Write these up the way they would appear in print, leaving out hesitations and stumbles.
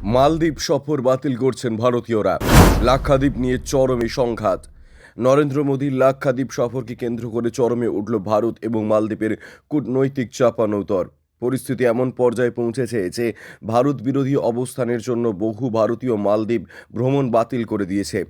মালদ্বীপ সফর বাতিল করছেন ভারতীয়রা। লাক্ষাদ্বীপ নিয়ে চরমে সংঘাত। নরেন্দ্র মোদীর লাক্ষাদ্বীপ সফরকে কেন্দ্র করে চরমে উঠল ভারত এবং মালদ্বীপের কূটনৈতিক চাপানউতর। পরিস্থিতি এমন পর্যায়ে পৌঁছেছে যে ভারত বিরোধী অবস্থানের জন্য বহু ভারতীয় মালদ্বীপ ভ্রমণ বাতিল করে দিয়েছে।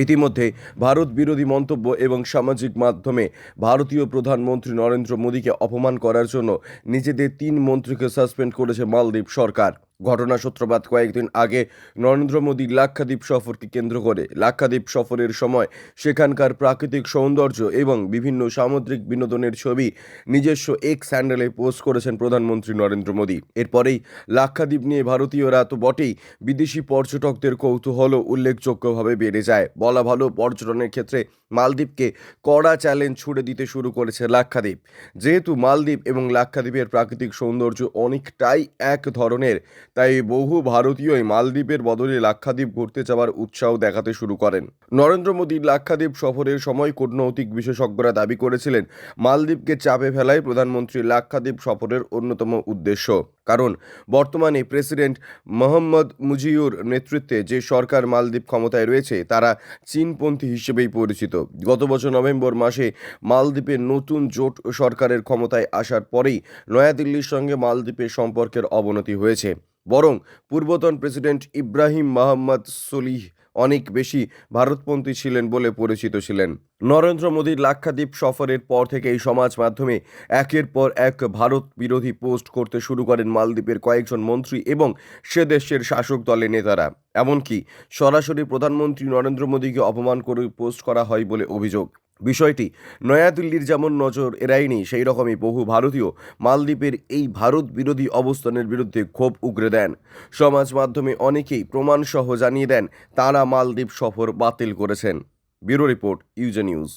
ইতিমধ্যে ভারত বিরোধী মন্তব্য এবং সামাজিক মাধ্যমে ভারতীয় প্রধানমন্ত্রী নরেন্দ্র মোদীকে অপমান করার জন্য নিজেদের 3 মন্ত্রীকে সাসপেন্ড করেছে মালদ্বীপ সরকার। ঘটনা সূত্রপাত কয়েকদিন আগে নরেন্দ্র মোদীর লাক্ষাদ্বীপ সফরকে কেন্দ্র করে। লাক্ষাদ্বীপ সফরের সময় সেখানকার প্রাকৃতিক সৌন্দর্য এবং বিভিন্ন সামুদ্রিক বিনোদনের ছবি নিজস্ব এক্স হ্যান্ডেলে পোস্ট করেছেন প্রধানমন্ত্রী নরেন্দ্র মোদী। এরপরেই লাক্ষাদ্বীপ নিয়ে ভারতীয়রা তো বটেই, বিদেশি পর্যটকদের কৌতূহলও উল্লেখযোগ্যভাবে বেড়ে যায়। বলা ভালো, পর্যটনের ক্ষেত্রে মালদ্বীপকে কড়া চ্যালেঞ্জ ছুড়ে দিতে শুরু করেছে লাক্ষাদ্বীপ। যেহেতু মালদ্বীপ এবং লাক্ষাদ্বীপের প্রাকৃতিক সৌন্দর্য অনেকটাই এক ধরনের, তাই বহু ভারতীয়ই মালদ্বীপের বদলে লাক্ষাদ্বীপ ঘুরতে যাওয়ার উৎসাহ দেখাতে শুরু করেন। নরেন্দ্র মোদীর লাক্ষাদ্বীপ সফরের সময় কূটনৈতিক বিশেষজ্ঞরা দাবি করেছিলেন মালদ্বীপকে চাপে ফেলাই প্রধানমন্ত্রী লাক্ষাদ্বীপ সফরের অন্যতম উদ্দেশ্য। কারণ বর্তমানে প্রেসিডেন্ট মোহাম্মদ মুজিবুর নেতৃত্বে যে সরকার মালদ্বীপ ক্ষমতায় রয়েছে তারা চীনপন্থী হিসেবেই পরিচিত। গত বছর নভেম্বর মাসে মালদ্বীপের নতুন জোট সরকারের ক্ষমতায় আসার পরেই নয়াদিল্লির সঙ্গে মালদ্বীপের সম্পর্কের অবনতি হয়েছে। বরং পূর্বতন প্রেসিডেন্ট ইব্রাহিম মোহাম্মদ সোলিহ অনেক বেশি ভারতপন্থী ছিলেন বলে পরিচিত ছিলেন। নরেন্দ্র মোদীর লাক্ষাদ্বীপ সফরের পর থেকেই সমাজ মাধ্যমে একের পর এক ভারত বিরোধী পোস্ট করতে শুরু করেন মালদ্বীপের কয়েকজন মন্ত্রী এবং সে দেশের শাসক দলের নেতারা। এমনকি সরাসরি প্রধানমন্ত্রী নরেন্দ্র মোদীকে অপমান করে পোস্ট করা হয় বলে অভিযোগ। বিষয়টি নয়াদিল্লির যেমন নজর এড়ায়নি, সেই রকমই বহু ভারতীয় মালদ্বীপের এই ভারত বিরোধী অবস্থানের বিরুদ্ধে ক্ষোভ উগরে দেন। সমাজ মাধ্যমে অনেকেই প্রমাণসহ জানিয়ে দেন তারা মালদ্বীপ সফর বাতিল করেছেন। ব্যুরো রিপোর্ট, ইউজে নিউজ।